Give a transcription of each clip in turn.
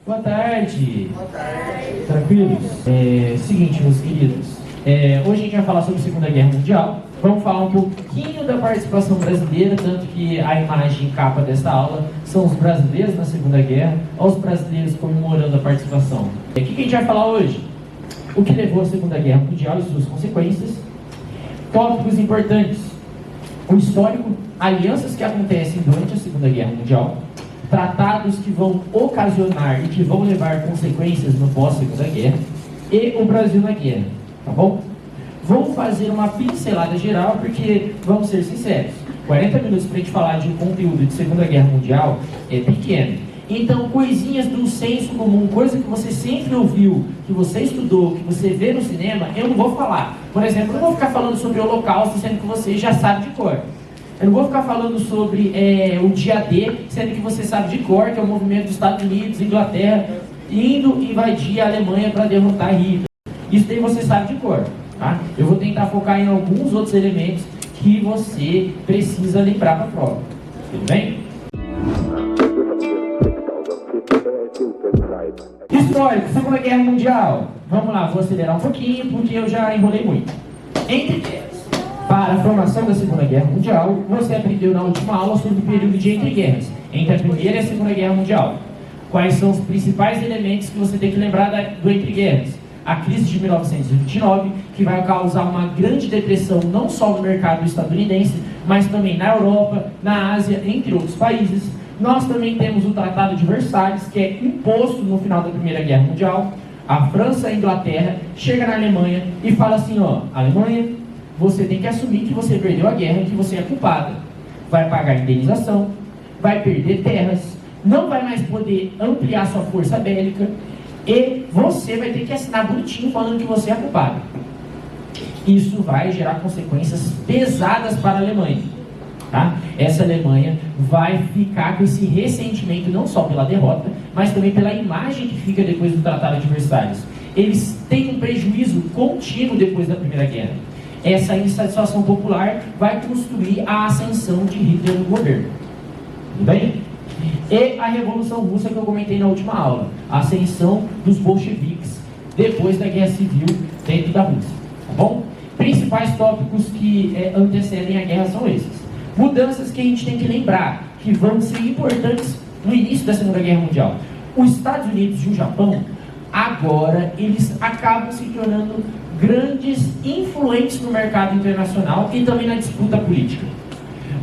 Boa tarde. Boa tarde. Tranquilos? Seguinte, meus queridos. Hoje a gente vai falar sobre a Segunda Guerra Mundial. Vamos falar um pouquinho da participação brasileira, tanto que a imagem capa dessa aula são os brasileiros na Segunda Guerra, os brasileiros comemorando a participação. O que a gente vai falar hoje? O que levou à Segunda Guerra Mundial e suas consequências. Tópicos importantes. O histórico, alianças que acontecem durante a Segunda Guerra Mundial, tratados que vão ocasionar e que vão levar consequências no pós-Segunda Guerra, e o Brasil na guerra, tá bom? Vamos fazer uma pincelada geral, porque, vamos ser sinceros, 40 minutos para a gente falar de conteúdo de Segunda Guerra Mundial é pequeno. Então, coisinhas do senso comum, coisa que você sempre ouviu, que você estudou, que você vê no cinema, eu não vou falar. Por exemplo, eu não vou ficar falando sobre o Holocausto, sendo que você já sabe de cor. Eu não vou ficar falando sobre o dia D, sendo que você sabe de cor, que é o movimento dos Estados Unidos, Inglaterra, indo invadir a Alemanha para derrotar Hitler. Isso daí você sabe de cor, tá? Eu vou tentar focar em alguns outros elementos que você precisa lembrar para a prova. Tudo bem? Histórico, Segunda Guerra Mundial. Vamos lá, vou acelerar um pouquinho, porque eu já enrolei muito. Entre guerras. Para a formação da Segunda Guerra Mundial, você aprendeu na última aula sobre o período de entre guerras, entre a Primeira e a Segunda Guerra Mundial. Quais são os principais elementos que você tem que lembrar do entre guerras? A crise de 1929, que vai causar uma grande depressão não só no mercado estadunidense, mas também na Europa, na Ásia, entre outros países. Nós também temos o Tratado de Versalhes, que é imposto no final da Primeira Guerra Mundial. A França e a Inglaterra chega na Alemanha e fala assim, ó, Alemanha, você tem que assumir que você perdeu a guerra e que você é culpada. Vai pagar indenização, vai perder terras, não vai mais poder ampliar sua força bélica e você vai ter que assinar bonitinho falando que você é culpado. Isso vai gerar consequências pesadas para a Alemanha. Tá? Essa Alemanha vai ficar com esse ressentimento não só pela derrota, mas também pela imagem que fica depois do Tratado de Versalhes. Eles têm um prejuízo contínuo depois da Primeira Guerra. Essa insatisfação popular vai construir a ascensão de Hitler no governo. Tudo bem? E a Revolução Russa que eu comentei na última aula. A ascensão dos bolcheviques depois da Guerra Civil dentro da Rússia. Tá bom? Principais tópicos que antecedem a guerra são esses. Mudanças que a gente tem que lembrar, que vão ser importantes no início da Segunda Guerra Mundial. Os Estados Unidos e o Japão, agora, eles acabam se tornando grandes influentes no mercado internacional e também na disputa política.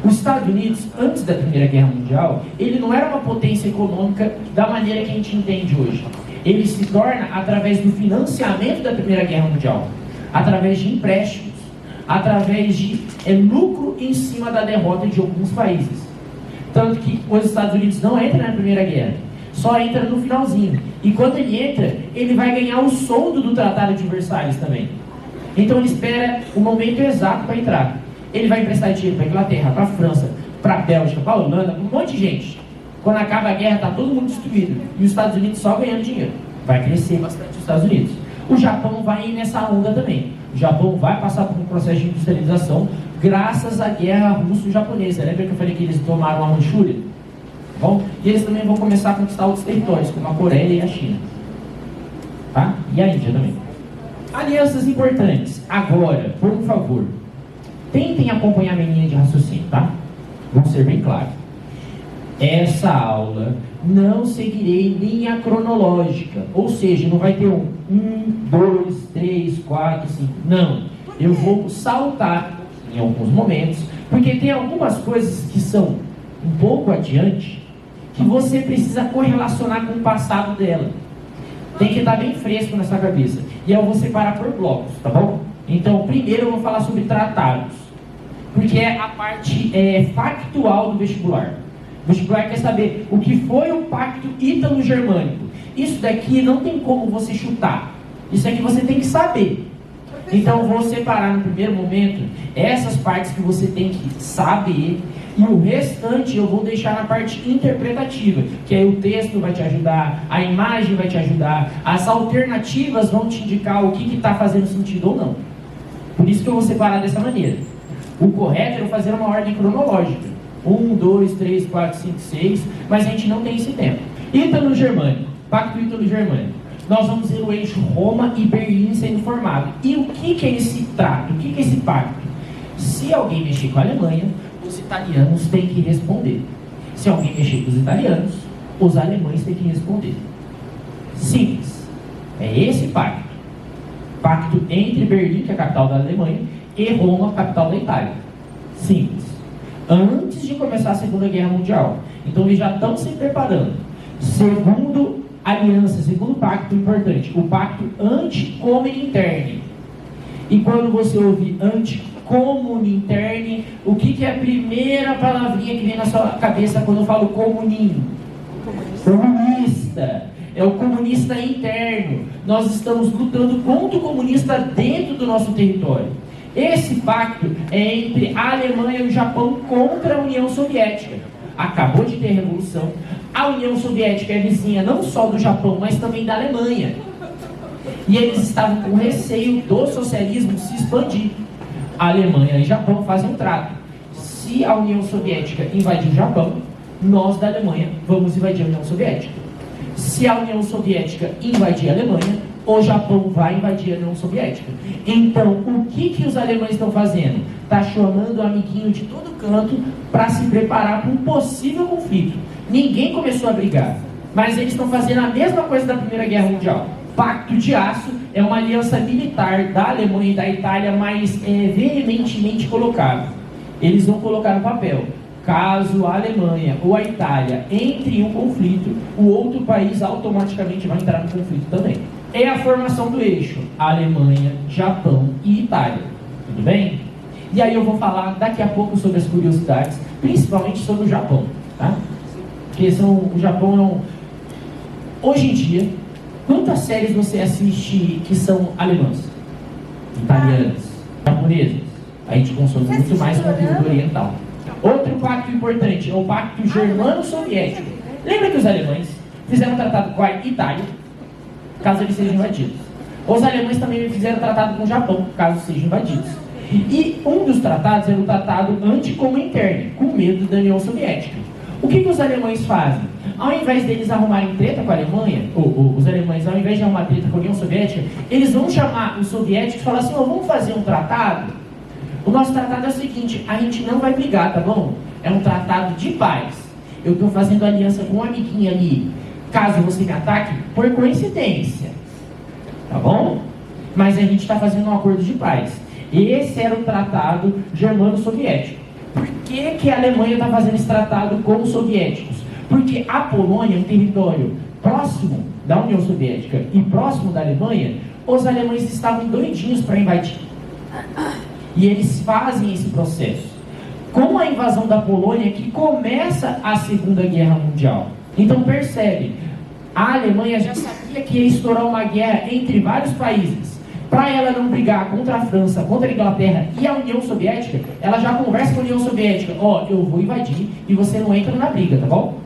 Os Estados Unidos, antes da Primeira Guerra Mundial, ele não era uma potência econômica da maneira que a gente entende hoje. Ele se torna através do financiamento da Primeira Guerra Mundial, através de empréstimos, através de lucro em cima da derrota de alguns países. Tanto que os Estados Unidos não entram na Primeira Guerra, só entra no finalzinho. E quando ele entra, ele vai ganhar o soldo do Tratado de Versalhes também. Então ele espera o momento exato para entrar. Ele vai emprestar dinheiro para a Inglaterra, para a França, para a Bélgica, para a Holanda, um monte de gente. Quando acaba a guerra, está todo mundo destruído. E os Estados Unidos só ganhando dinheiro. Vai crescer bastante os Estados Unidos. O Japão vai ir nessa onda também. O Japão vai passar por um processo de industrialização graças à guerra russo-japonesa. Lembra que eu falei que eles tomaram a Manchúria? Bom, e eles também vão começar a conquistar outros territórios, como a Coreia e a China. Tá? E a Índia também. Alianças importantes. Agora, por favor, tentem acompanhar a minha linha de raciocínio, tá? Vamos ser bem claros. Essa aula não seguirei linha cronológica, ou seja, não vai ter 1, 2, 3, 4, 5, não. Eu vou saltar em alguns momentos, porque tem algumas coisas que são um pouco adiante, que você precisa correlacionar com o passado dela. Tem que estar bem fresco nessa cabeça. E eu vou separar por blocos, tá bom? Então, primeiro eu vou falar sobre tratados, porque é a parte factual do vestibular. O vestibular quer saber o que foi o Pacto Ítalo-Germânico. Isso daqui não tem como você chutar. Isso aqui você tem que saber. Então eu vou separar no primeiro momento essas partes que você tem que saber e o restante eu vou deixar na parte interpretativa, que aí o texto vai te ajudar, a imagem vai te ajudar, as alternativas vão te indicar o que está fazendo sentido ou não. Por isso que eu vou separar dessa maneira. O correto é eu fazer uma ordem cronológica. 1, 2, 3, 4, 5, 6, mas a gente não tem esse tempo. Ítalo-Germânico. Pacto Ítalo-Germânico. Nós vamos ver o eixo Roma e Berlim sendo formado. E o que é esse trato? O que é esse pacto? Se alguém mexer com a Alemanha, os italianos têm que responder. Se alguém mexer com os italianos, os alemães têm que responder. Simples. É esse pacto. Pacto entre Berlim, que é a capital da Alemanha, e Roma, capital da Itália. Simples. Antes de começar a Segunda Guerra Mundial. Então eles já estão se preparando. Segundo aliança, segundo pacto importante, o pacto Anti-Comune Interne. E quando você ouve Anti-Comune Interne, o que é a primeira palavrinha que vem na sua cabeça quando eu falo comunismo? Comunista. É o comunista interno. Nós estamos lutando contra o comunista dentro do nosso território. Esse pacto é entre a Alemanha e o Japão contra a União Soviética. Acabou de ter a Revolução. A União Soviética é vizinha não só do Japão, mas também da Alemanha. E eles estavam com receio do socialismo se expandir. A Alemanha e o Japão fazem um trato. Se a União Soviética invadir o Japão, nós da Alemanha vamos invadir a União Soviética. Se a União Soviética invadir a Alemanha, o Japão vai invadir a União Soviética. Então, o que os alemães estão fazendo? Está chamando o amiguinho de todo canto para se preparar para um possível conflito. Ninguém começou a brigar, mas eles estão fazendo a mesma coisa da Primeira Guerra Mundial. Pacto de Aço é uma aliança militar da Alemanha e da Itália, mas veementemente colocado. Eles vão colocar no papel. Caso a Alemanha ou a Itália entre em um conflito, o outro país automaticamente vai entrar no conflito também. É a formação do eixo Alemanha, Japão e Itália. Tudo bem? E aí eu vou falar daqui a pouco sobre as curiosidades, principalmente sobre o Japão. Tá? Porque o Japão hoje em dia, quantas séries você assiste que são alemãs, italianas, japonesas? A gente consome muito mais conteúdo oriental. Outro pacto importante é o pacto germano-soviético. Lembra que os alemães fizeram um tratado com a Itália, caso eles sejam invadidos. Os alemães também fizeram um tratado com o Japão, caso sejam invadidos. E um dos tratados era o tratado Anti-Comune Interne, com medo da União Soviética. O que os alemães fazem? Ao invés deles arrumarem treta com a Alemanha, os alemães, ao invés de arrumar treta com a União Soviética, eles vão chamar os soviéticos e falar assim, vamos fazer um tratado? O nosso tratado é o seguinte, a gente não vai brigar, tá bom? É um tratado de paz. Eu estou fazendo aliança com um amiguinho ali. Caso você me ataque, por coincidência. Tá bom? Mas a gente está fazendo um acordo de paz. Esse era o tratado germano-soviético. Por que a Alemanha está fazendo esse tratado com os soviéticos? Porque a Polônia é um território próximo da União Soviética e próximo da Alemanha. Os alemães estavam doidinhos para invadir. E eles fazem esse processo. Com a invasão da Polônia que começa a Segunda Guerra Mundial. Então percebe, a Alemanha já sabia que ia estourar uma guerra entre vários países. Para ela não brigar contra a França, contra a Inglaterra e a União Soviética, ela já conversa com a União Soviética. Eu vou invadir e você não entra na briga, tá bom?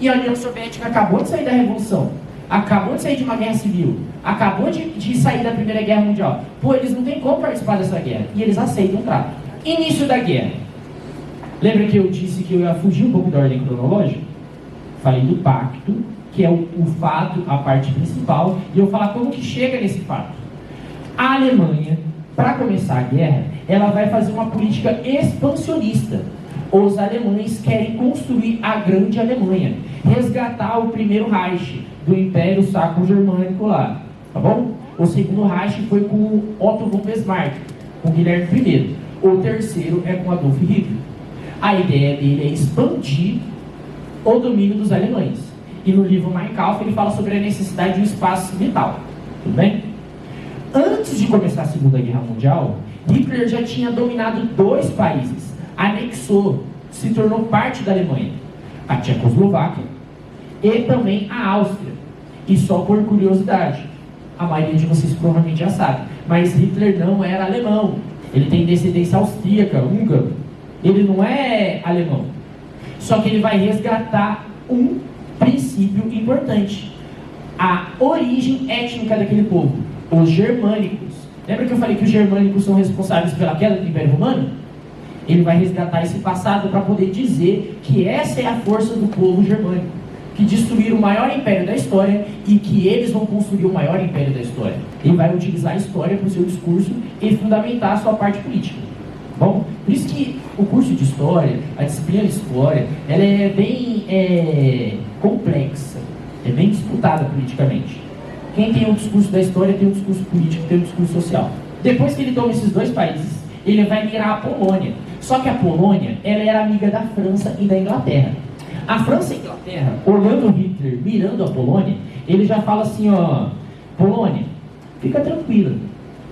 E a União Soviética acabou de sair da Revolução. Acabou de sair de uma guerra civil, acabou de sair da Primeira Guerra Mundial. Eles não têm como participar dessa guerra. E eles aceitam o trato. Início da guerra. Lembra que eu disse que eu ia fugir um pouco da ordem cronológica? Falei do pacto, que é o fato, a parte principal, e eu vou falar como que chega nesse fato. A Alemanha, para começar a guerra, ela vai fazer uma política expansionista. Os alemães querem construir a grande Alemanha, resgatar o primeiro Reich do Império Sacro-Germânico lá, tá bom? O segundo Reich foi com Otto von Bismarck, com Guilherme I. O terceiro é com Adolf Hitler. A ideia dele é expandir o domínio dos alemães. E no livro Mein Kampf ele fala sobre a necessidade de um espaço vital. Tudo bem? Antes de começar a Segunda Guerra Mundial, Hitler já tinha dominado 2 países, anexou, se tornou parte da Alemanha, a Tchecoslováquia e também a Áustria. E só por curiosidade, a maioria de vocês provavelmente já sabe, mas Hitler não era alemão, ele tem descendência austríaca, húngaro, ele não é alemão. Só que ele vai resgatar um princípio importante, a origem étnica daquele povo, os germânicos. Lembra que eu falei que os germânicos são responsáveis pela queda do Império Romano? Ele vai resgatar esse passado para poder dizer que essa é a força do povo germânico, que destruíram o maior império da história e que eles vão construir o maior império da história. Ele vai utilizar a história para o seu discurso e fundamentar a sua parte política. Bom, por isso que o curso de história, a disciplina de história, ela é bem complexa, é bem disputada politicamente. Quem tem um discurso da história tem um discurso político, tem um discurso social. Depois que ele toma esses dois países, ele vai mirar a Polônia. Só que a Polônia, ela era amiga da França e da Inglaterra. A França e a Inglaterra, olhando Hitler, mirando a Polônia, ele já fala assim, ó, Polônia, fica tranquila.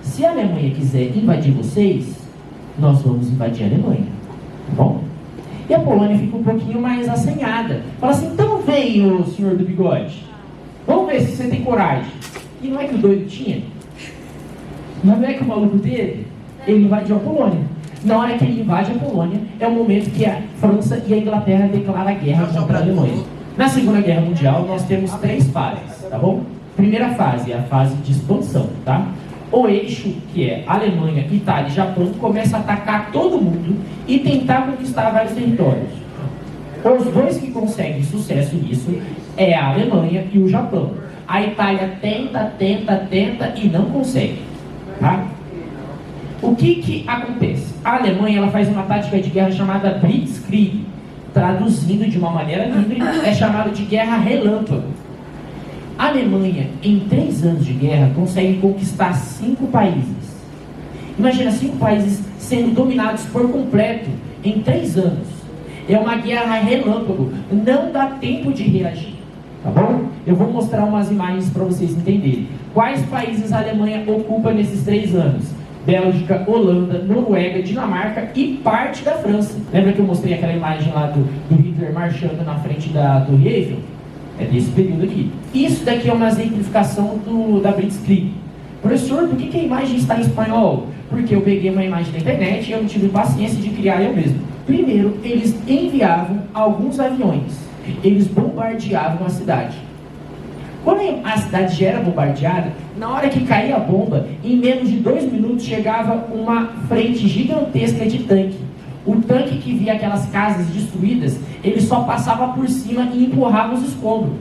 Se a Alemanha quiser invadir vocês, nós vamos invadir a Alemanha. Tá bom? E a Polônia fica um pouquinho mais assanhada. Fala assim, então vem, o senhor do bigode. Vamos ver se você tem coragem. E não é que o doido tinha? Não é que o maluco teve? Ele invadiu a Polônia. Na hora que ele invade a Polônia, é o momento que a França e a Inglaterra declaram a guerra contra a Alemanha. Na Segunda Guerra Mundial, nós temos 3 fases, tá bom? Primeira fase é a fase de expansão, tá? O eixo, que é Alemanha, Itália e Japão, começa a atacar todo mundo e tentar conquistar vários territórios. Os dois que conseguem sucesso nisso é a Alemanha e o Japão. A Itália tenta e não consegue, tá? O que acontece? A Alemanha ela faz uma tática de guerra chamada Blitzkrieg, traduzindo de uma maneira livre, é chamado de guerra relâmpago. A Alemanha, em 3 anos de guerra, consegue conquistar 5 países. Imagina 5 países sendo dominados por completo em 3 anos. É uma guerra relâmpago, não dá tempo de reagir, tá bom? Eu vou mostrar umas imagens para vocês entenderem. Quais países a Alemanha ocupa nesses 3 anos? Bélgica, Holanda, Noruega, Dinamarca e parte da França. Lembra que eu mostrei aquela imagem lá do Hitler marchando na frente da Torre Eiffel? É desse período aqui. Isso daqui é uma exemplificação da Blitzkrieg. Professor, por que a imagem está em espanhol? Porque eu peguei uma imagem da internet e eu não tive paciência de criar eu mesmo. Primeiro, eles enviavam alguns aviões. Eles bombardeavam a cidade. Quando a cidade já era bombardeada, na hora que caía a bomba, em menos de 2 minutos chegava uma frente gigantesca de tanque. O tanque que via aquelas casas destruídas, ele só passava por cima e empurrava os escombros.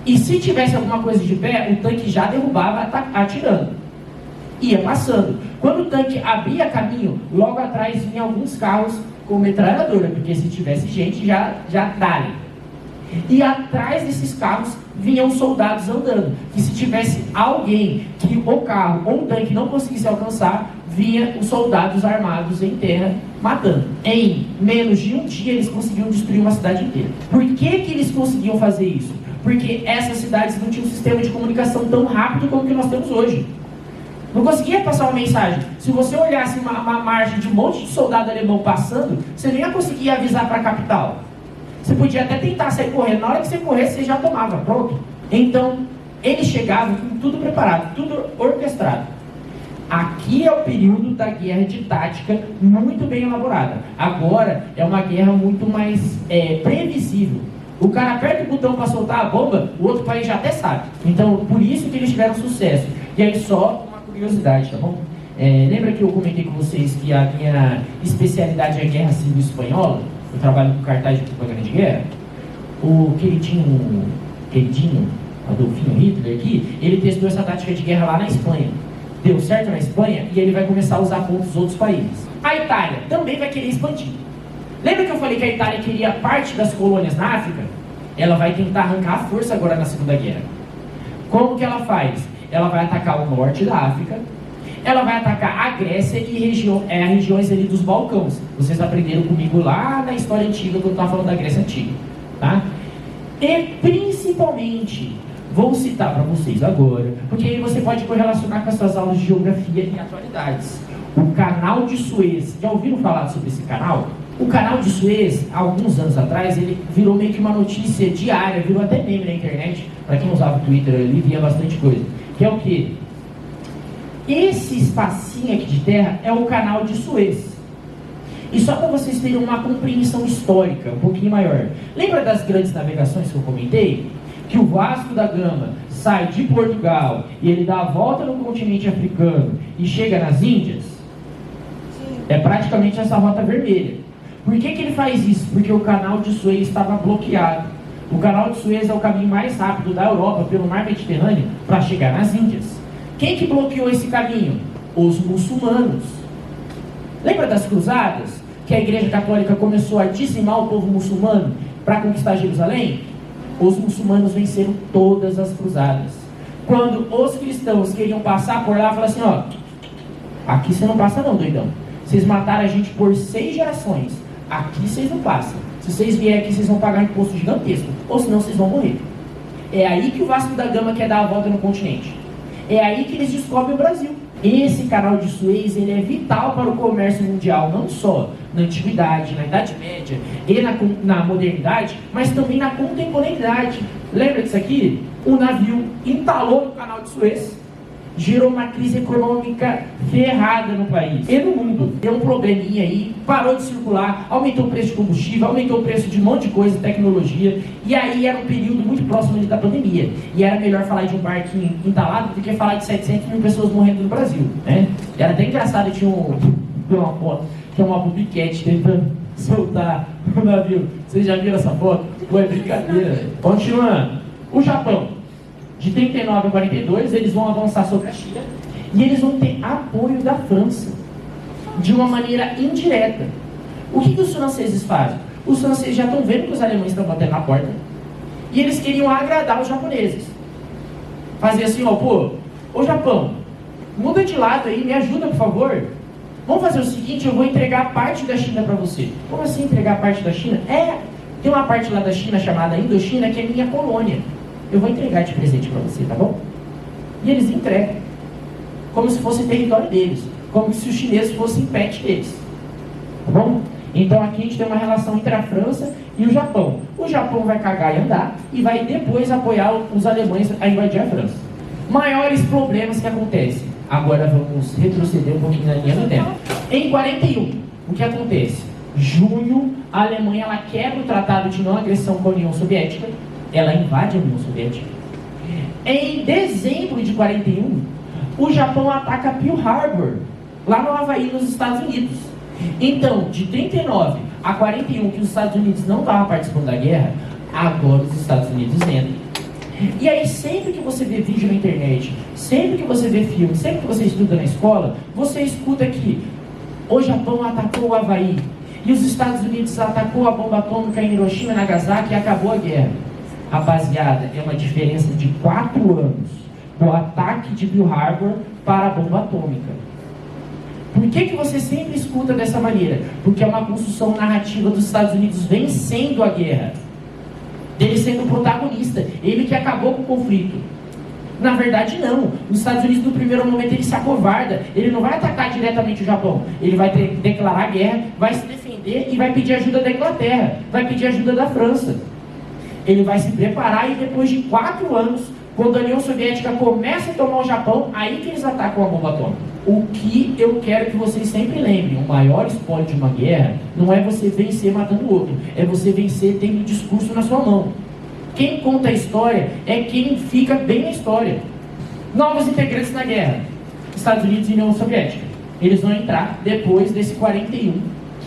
E se tivesse alguma coisa de pé, o tanque já derrubava atirando. Ia passando. Quando o tanque abria caminho, logo atrás vinha alguns carros com metralhadora, porque se tivesse gente, já dá-lhe. E atrás desses carros vinham soldados andando, que se tivesse alguém que o carro ou o tanque não conseguisse alcançar, vinha os soldados armados em terra matando. Em menos de 1 dia eles conseguiam destruir uma cidade inteira. Por que eles conseguiam fazer isso? Porque essas cidades não tinham um sistema de comunicação tão rápido como que nós temos hoje. Não conseguia passar uma mensagem. Se você olhasse uma margem de um monte de soldado alemão passando, você nem ia conseguir avisar para a capital. Você podia até tentar sair correndo. Na hora que você corresse, você já tomava, pronto. Então, eles chegavam com tudo preparado, tudo orquestrado. Aqui é o período da guerra de tática muito bem elaborada. Agora, é uma guerra muito mais previsível. O cara aperta o botão para soltar a bomba, o outro país já até sabe. Então, por isso que eles tiveram sucesso. E aí, só uma curiosidade, tá bom? Lembra que eu comentei com vocês que a minha especialidade é a Guerra Civil Espanhola? Eu trabalho com cartaz de propaganda de guerra. O queridinho Adolfinho Hitler aqui, ele testou essa tática de guerra lá na Espanha. Deu certo na Espanha e ele vai começar a usar contra os outros países. A Itália também vai querer expandir. Lembra que eu falei que a Itália queria parte das colônias na África? Ela vai tentar arrancar a força agora na Segunda Guerra. Como que ela faz? Ela vai atacar o norte da África, ela vai atacar a Grécia e regiões ali dos Balcãs. Vocês aprenderam comigo lá na história antiga, quando eu estava falando da Grécia Antiga. Tá? E principalmente, vou citar para vocês agora, porque aí você pode correlacionar com as suas aulas de geografia e atualidades. O Canal de Suez. Já ouviram falar sobre esse canal? O Canal de Suez, há alguns anos atrás, ele virou meio que uma notícia diária, virou até meme na internet. Para quem usava o Twitter, ali via bastante coisa. Que é o quê? Esse espacinho aqui de terra é o Canal de Suez. E só para vocês terem uma compreensão histórica um pouquinho maior. Lembra das grandes navegações que eu comentei? Que o Vasco da Gama sai de Portugal e ele dá a volta no continente africano e chega nas Índias? Sim. É praticamente essa rota vermelha. Por que ele faz isso? Porque o Canal de Suez estava bloqueado. O canal de Suez é o caminho mais rápido da Europa pelo mar Mediterrâneo para chegar nas Índias. Quem que bloqueou esse caminho? Os muçulmanos. Lembra das cruzadas? Que a Igreja Católica começou a dizimar o povo muçulmano para conquistar Jerusalém? Os muçulmanos venceram todas as cruzadas. Quando os cristãos queriam passar por lá, falaram assim, ó, aqui você não passa não, doidão. Vocês mataram a gente por 6 gerações. Aqui vocês não passam. Se vocês vierem aqui, vocês vão pagar imposto gigantesco. Ou senão vocês vão morrer. É aí que o Vasco da Gama quer dar a volta no continente. É aí que eles descobrem o Brasil. Esse canal de Suez, ele é vital para o comércio mundial, não só na antiguidade, na Idade Média e na modernidade, mas também na contemporaneidade. Lembra disso aqui? Um navio entalou no canal de Suez, gerou uma crise econômica ferrada no país e no mundo. Deu um probleminha aí, parou de circular, aumentou o preço de combustível, aumentou o preço de um monte de coisa, tecnologia, e aí era um período muito próximo da pandemia. E era melhor falar de um barquinho entalado do que falar de 700 mil pessoas morrendo no Brasil, né? Era até engraçado, tinha uma foto, que é uma bubiquete tentando soltar o navio. Vocês já viram essa foto? Pô, é brincadeira, velho. Continuando. O Japão. De 39 a 42, eles vão avançar sobre a China e eles vão ter apoio da França, de uma maneira indireta. O que os franceses fazem? Os franceses já estão vendo que os alemães estão batendo na porta e eles queriam agradar os japoneses. Fazer assim, ó, pô, ô Japão, muda de lado aí, me ajuda por favor. Vamos fazer o seguinte, eu vou entregar parte da China para você. Como assim entregar parte da China? Tem uma parte lá da China chamada Indochina que é minha colônia. Eu vou entregar de presente para você, tá bom? E eles entregam, como se fosse território deles, como se os chineses fossem pet deles, tá bom? Então aqui a gente tem uma relação entre a França e o Japão. O Japão vai cagar e andar e vai depois apoiar os alemães a invadir a França. Maiores problemas que acontecem. Agora vamos retroceder um pouquinho na linha do tempo. Em 41, o que acontece? Junho, a Alemanha ela quebra o tratado de não agressão com a União Soviética. Ela invade a União Soviética. Em dezembro de 41, o Japão ataca Pearl Harbor, lá no Havaí, nos Estados Unidos. Então, de 39 a 41, que os Estados Unidos não estavam participando da guerra, agora os Estados Unidos entram. E aí, sempre que você vê vídeo na internet, sempre que você vê filme, sempre que você estuda na escola, você escuta que o Japão atacou o Havaí, e os Estados Unidos atacou a bomba atômica em Hiroshima e Nagasaki e acabou a guerra. Rapaziada, é uma diferença de 4 anos do ataque de Pearl Harbor para a bomba atômica. Por que você sempre escuta dessa maneira? Porque é uma construção narrativa dos Estados Unidos vencendo a guerra. Dele sendo o protagonista, ele que acabou com o conflito. Na verdade não, os Estados Unidos no primeiro momento ele se acovarda, ele não vai atacar diretamente o Japão, ele vai declarar guerra, vai se defender e vai pedir ajuda da Inglaterra, vai pedir ajuda da França. Ele vai se preparar e depois de 4 anos, quando a União Soviética começa a tomar o Japão, aí que eles atacam a bomba atômica. O que eu quero que vocês sempre lembrem, o maior spoiler de uma guerra não é você vencer matando o outro, é você vencer tendo o discurso na sua mão. Quem conta a história é quem fica bem na história. Novos integrantes na guerra, Estados Unidos e União Soviética. Eles vão entrar depois desse 41,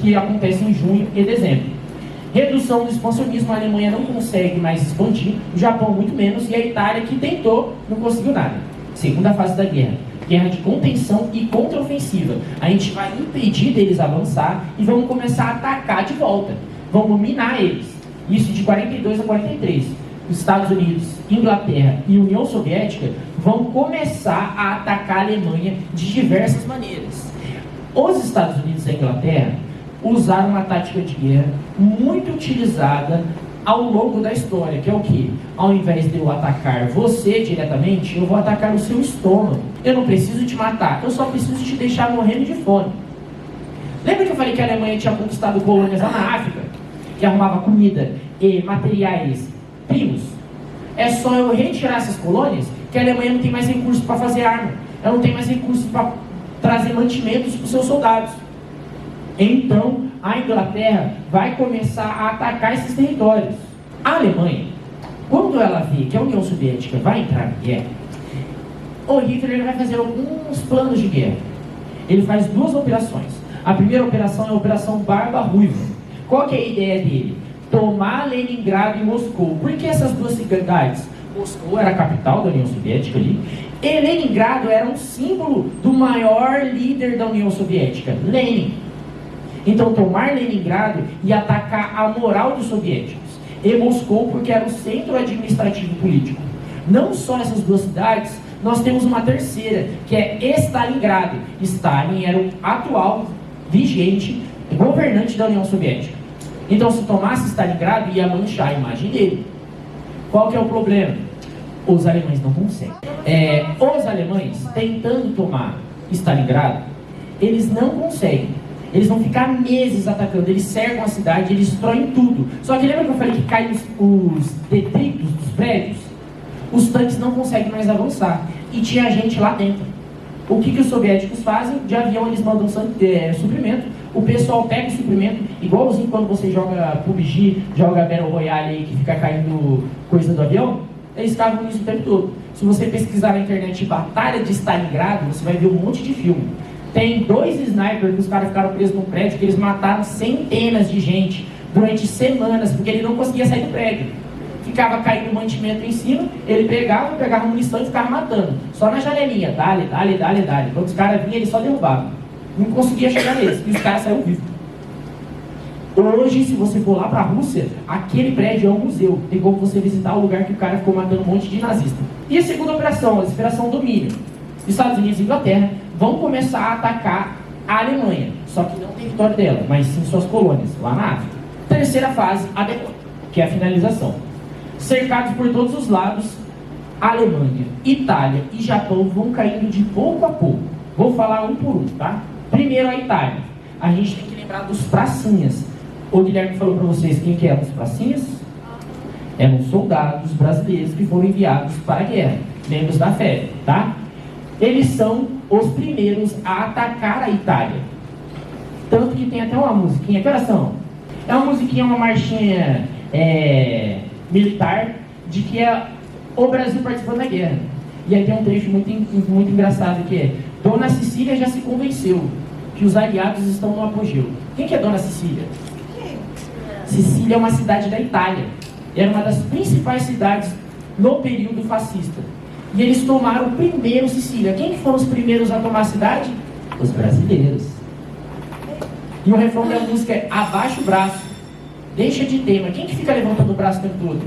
que acontece em junho e dezembro. Redução do expansionismo, a Alemanha não consegue mais expandir, o Japão muito menos, e a Itália, que tentou, não conseguiu nada. Segunda fase da guerra, guerra de contenção e contraofensiva. A gente vai impedir deles avançar e vamos começar a atacar de volta. Vamos minar eles. Isso de 42 a 43. Os Estados Unidos, Inglaterra e União Soviética vão começar a atacar a Alemanha de diversas maneiras. Os Estados Unidos e a Inglaterra usaram uma tática de guerra muito utilizada ao longo da história, que é o que? Ao invés de eu atacar você diretamente, eu vou atacar o seu estômago. Eu não preciso te matar, eu só preciso te deixar morrendo de fome. Lembra que eu falei que a Alemanha tinha conquistado colônias lá na África? Que arrumava comida e materiais primos? É só eu retirar essas colônias que a Alemanha não tem mais recursos para fazer arma. Ela não tem mais recursos para trazer mantimentos para os seus soldados. Então, a Inglaterra vai começar a atacar esses territórios. A Alemanha, quando ela vê que a União Soviética vai entrar em guerra, o Hitler vai fazer alguns planos de guerra. Ele faz 2 operações. A primeira operação é a Operação Barba Ruiva. Qual que é a ideia dele? tomar Leningrado e Moscou. Por que essas duas cidades? Moscou era a capital da União Soviética ali, e Leningrado era um símbolo do maior líder da União Soviética, Lenin. Então tomar Leningrado e atacar a moral dos soviéticos. E Moscou porque era o centro administrativo político. Não só essas duas cidades, nós temos uma terceira, que é Stalingrado. Stalin era o atual, vigente, governante da União Soviética. Então se tomasse Stalingrado, ia manchar a imagem dele. Qual que é o problema? Os alemães não conseguem. Os alemães, tentando tomar Stalingrado, eles não conseguem. Eles vão ficar meses atacando, eles cercam a cidade, eles destroem tudo. Só que lembra que eu falei que caem os detritos dos prédios? Os tanques não conseguem mais avançar. E tinha gente lá dentro. O que os soviéticos fazem? De avião eles mandam suprimento. O pessoal pega o suprimento, igualzinho quando você joga PUBG, joga Battle Royale aí, que fica caindo coisa do avião. Eles estavam nisso o tempo todo. Se você pesquisar na internet Batalha de Stalingrado, você vai ver um monte de filme. Tem 2 snipers que os caras ficaram presos no prédio, que eles mataram centenas de gente durante semanas, porque ele não conseguia sair do prédio. Ficava caindo mantimento em cima, ele pegava munição e ficava matando. Só na janelinha, dale. Quando os caras vinham, ele só derrubava. Não conseguia chegar neles, e os caras saíram vivos. Hoje, se você for lá para a Rússia, aquele prédio é um museu. Tem como você visitar o lugar que o cara ficou matando um monte de nazista. E a segunda operação, a Operação Domínio. Estados Unidos e Inglaterra vão começar a atacar a Alemanha. Só que não território dela, mas sim suas colônias, lá na África. Terceira fase, a derrota, que é a finalização. Cercados por todos os lados, Alemanha, Itália e Japão vão caindo de pouco a pouco. Vou falar um por um, tá? Primeiro a Itália. A gente tem que lembrar dos pracinhas. O Guilherme falou para vocês quem que eram os pracinhas? Eram soldados brasileiros que foram enviados para a guerra, membros da FEB, tá? Eles são os primeiros a atacar a Itália. Tanto que tem até uma musiquinha. Que horas são? É uma musiquinha, uma marchinha militar de que é o Brasil participando da guerra. E aí tem um trecho muito engraçado que é: Dona Cecília já se convenceu que os aliados estão no apogeu. Quem que é Dona Cecília? Sicília é uma cidade da Itália. Era uma das principais cidades no período fascista. E eles tomaram primeiro Sicília. Quem que foram os primeiros a tomar a cidade? Os brasileiros. E o refrão da música é: abaixa o braço, deixa de tema. Quem que fica levantando o braço o tempo todo?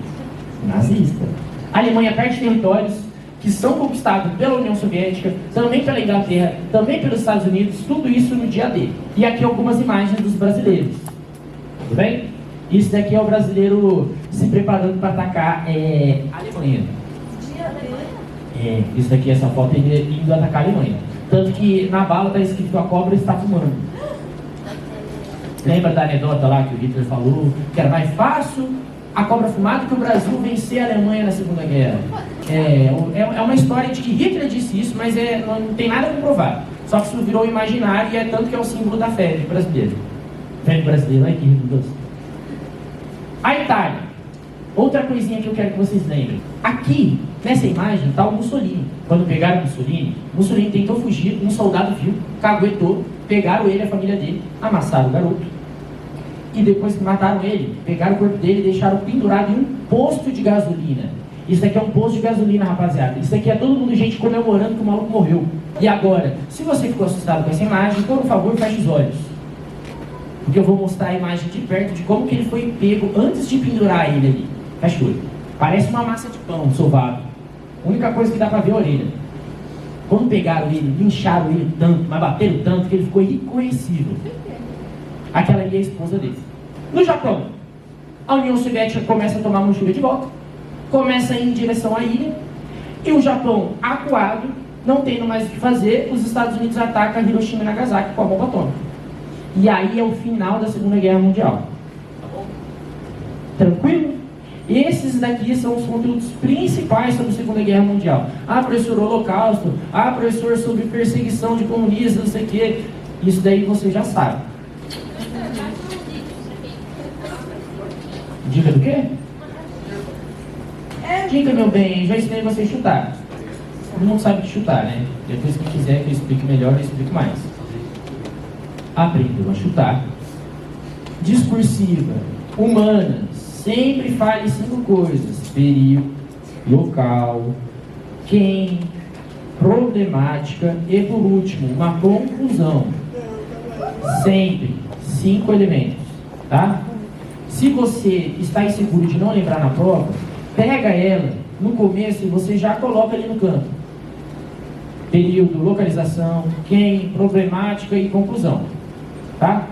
O nazista. A Alemanha perde territórios que são conquistados pela União Soviética, também pela Inglaterra, também pelos Estados Unidos, tudo isso no dia D. E aqui algumas imagens dos brasileiros. Tudo bem? Isso daqui é o brasileiro se preparando para atacar a Alemanha. Isso daqui, essa foto, ele indo atacar a Alemanha. Tanto que na bala está escrito: a cobra está fumando. Lembra da anedota lá que o Hitler falou que era mais fácil a cobra fumar do que o Brasil vencer a Alemanha na Segunda Guerra? É uma história de que Hitler disse isso, mas não tem nada comprovado. Só que isso virou imaginário e é tanto que é o símbolo da fé brasileira. Fé brasileira, olha que redundância. A Itália. Outra coisinha que eu quero que vocês lembrem. Aqui, nessa imagem, está o Mussolini. Quando pegaram o Mussolini tentou fugir, um soldado viu, caguetou, pegaram ele, a família dele, amassaram o garoto. E depois que mataram ele, pegaram o corpo dele e deixaram pendurado em um posto de gasolina. Isso aqui é um posto de gasolina, rapaziada. Isso aqui é todo mundo, gente comemorando que o maluco morreu. E agora, se você ficou assustado com essa imagem, por favor, feche os olhos. Porque eu vou mostrar a imagem de perto de como que ele foi pego antes de pendurar ele ali. Fecha o olho. Parece uma massa de pão sovado. A única coisa que dá pra ver é a orelha. Quando pegaram ele, lincharam ele tanto, mas bateram tanto que ele ficou irreconhecível. Aquela ali é a esposa dele. No Japão, a União Soviética começa a tomar Manchúria de volta, começa a ir em direção à ilha, e o Japão, acuado, não tendo mais o que fazer, os Estados Unidos atacam Hiroshima e Nagasaki com a bomba atômica. E aí é o final da Segunda Guerra Mundial. Tá bom? Tranquilo? Esses daqui são os conteúdos principais sobre a Segunda Guerra Mundial. Ah, professor, Holocausto. Ah, professor, sobre perseguição de comunistas, não sei o quê. Isso daí você já sabe. Dica do quê? Dica, meu bem, já ensinei você a chutar. Todo mundo sabe de chutar, né? Depois que quiser que eu explique melhor, eu explico mais. Aprendeu a chutar. Discursiva. Humanas, sempre fale 5 coisas: período, local, quem, problemática e, por último, uma conclusão. Sempre 5 elementos, tá? Se você está inseguro de não lembrar na prova, pega ela no começo e você já coloca ali no canto: período, localização, quem, problemática e conclusão, tá?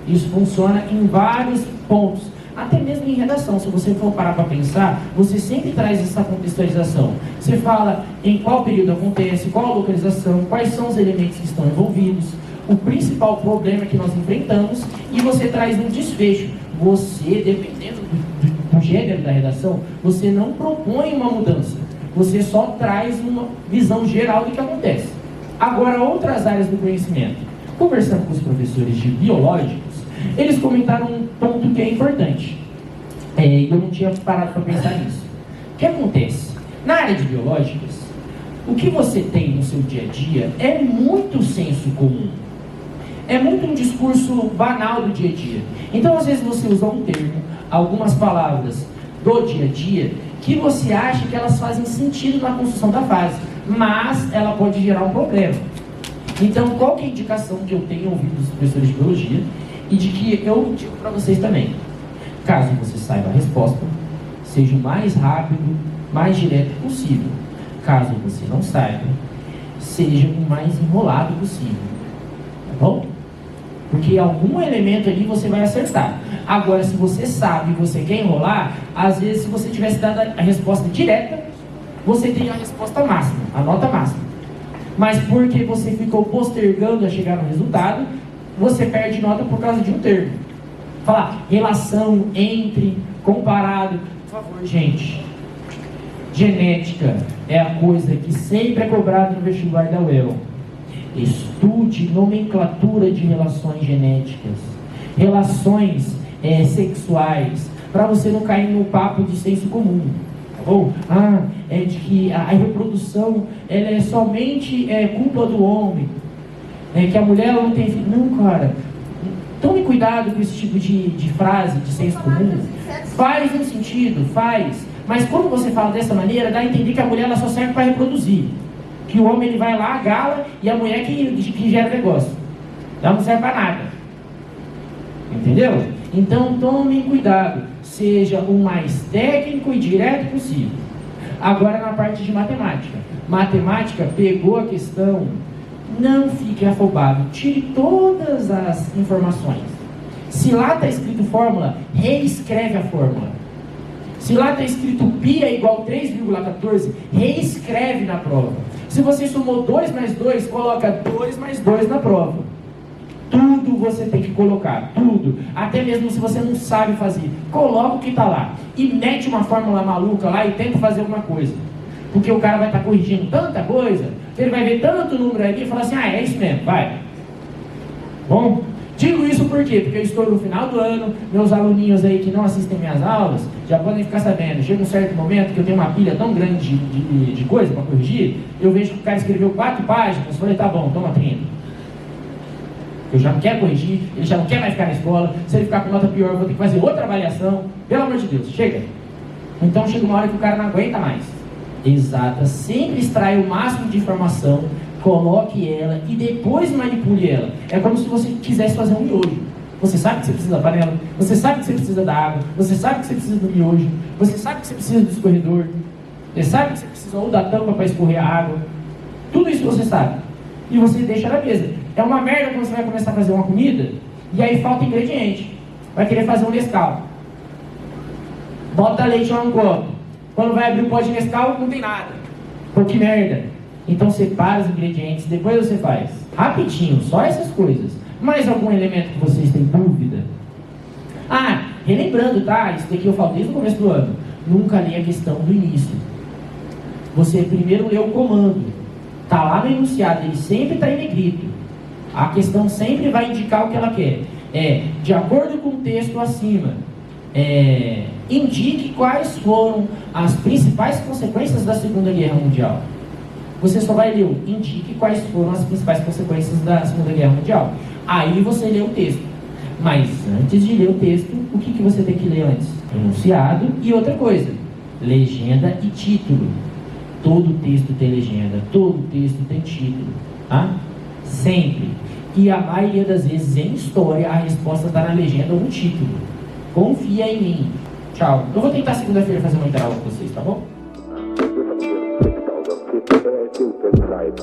Isso funciona em vários pontos, até mesmo em redação. Se você for parar para pensar, você sempre traz essa contextualização. Você fala em qual período acontece, qual a localização, quais são os elementos que estão envolvidos, o principal problema que nós enfrentamos, e você traz um desfecho. Você, dependendo do gênero da redação, você não propõe uma mudança, você só traz uma visão geral do que acontece. Agora, outras áreas do conhecimento. Conversando com os professores de biológicos, eles comentaram um ponto que é importante. E eu não tinha parado para pensar nisso. O que acontece? Na área de biológicas, o que você tem no seu dia a dia é muito senso comum. É muito um discurso banal do dia a dia. Então, às vezes, você usa um termo, algumas palavras do dia a dia, que você acha que elas fazem sentido na construção da frase, mas ela pode gerar um problema. Então, qual que é a indicação que eu tenho ouvido dos professores de biologia e de que eu digo para vocês também? Caso você saiba a resposta, seja o mais rápido, mais direto possível. Caso você não saiba, seja o mais enrolado possível. Tá bom? Porque algum elemento ali você vai acertar. Agora, se você sabe e você quer enrolar, às vezes, se você tivesse dado a resposta direta, você tem a resposta máxima, a nota máxima. Mas porque você ficou postergando a chegar no resultado, você perde nota por causa de um termo. Falar relação entre, comparado. Por favor, gente. Genética é a coisa que sempre é cobrada no vestibular da UEL. Estude nomenclatura de relações genéticas, relações sexuais, para você não cair no papo de senso comum. Ou, é de que a reprodução ela é somente culpa do homem, que a mulher ela não tem filho. Não, cara, tome cuidado com esse tipo de frase, de senso comum. Faz um sentido, faz, mas quando você fala dessa maneira, dá a entender que a mulher ela só serve para reproduzir, que o homem ele vai lá, gala, e a mulher que gera negócio. Ela não serve para nada. Entendeu? Então tome cuidado, seja o mais técnico e direto possível. Agora, na parte de matemática. Matemática, pegou a questão, não fique afobado, tire todas as informações. Se lá está escrito fórmula, reescreve a fórmula. Se lá está escrito π é igual 3,14, reescreve na prova. Se você somou 2 mais 2, coloca 2 mais 2 na prova. Tudo você tem que colocar, tudo. Até mesmo se você não sabe fazer, coloca o que está lá. E mete uma fórmula maluca lá e tenta fazer alguma coisa. Porque o cara vai estar corrigindo tanta coisa, ele vai ver tanto número ali e falar assim, é isso mesmo, vai. Bom, digo isso por quê? Porque eu estou no final do ano, meus aluninhos aí que não assistem minhas aulas, já podem ficar sabendo. Chega um certo momento que eu tenho uma pilha tão grande de coisa para corrigir, eu vejo que o cara escreveu 4 páginas, eu falei, tá bom, toma 30. Eu já não quero corrigir, ele já não quer mais ficar na escola, se ele ficar com nota pior, eu vou ter que fazer outra avaliação. Pelo amor de Deus, chega. Então chega uma hora que o cara não aguenta mais. Exata, sempre extrai o máximo de informação, coloque ela e depois manipule ela. É como se você quisesse fazer um miojo. Você sabe que você precisa da panela, você sabe que você precisa da água, você sabe que você precisa do miojo, você sabe que você precisa do escorredor, você sabe que você precisa ou da tampa para escorrer a água. Tudo isso você sabe. E você deixa na mesa. É uma merda quando você vai começar a fazer uma comida e aí falta ingrediente. Vai querer fazer um Nescau. Bota leite lá no copo. Quando vai abrir o pó de Nescau, não tem nada. Pô, que merda. Então separa os ingredientes, depois você faz. Rapidinho, só essas coisas. Mais algum elemento que vocês têm dúvida? Relembrando, tá? Isso daqui eu falo desde o começo do ano. Nunca li a questão do início. Você primeiro lê o comando. Tá lá no enunciado, ele sempre está em negrito. A questão sempre vai indicar o que ela quer. De acordo com o texto acima, indique quais foram as principais consequências da Segunda Guerra Mundial. Você só vai ler indique quais foram as principais consequências da Segunda Guerra Mundial. Aí você lê o texto. Mas antes de ler o texto, o que você tem que ler antes? Enunciado e outra coisa, legenda e título. Todo texto tem legenda, todo texto tem título, tá? Sempre. E a maioria das vezes em história a resposta está na legenda ou no título. Confia em mim. Tchau. Eu vou tentar segunda-feira fazer uma interaula com vocês, tá bom? Good night,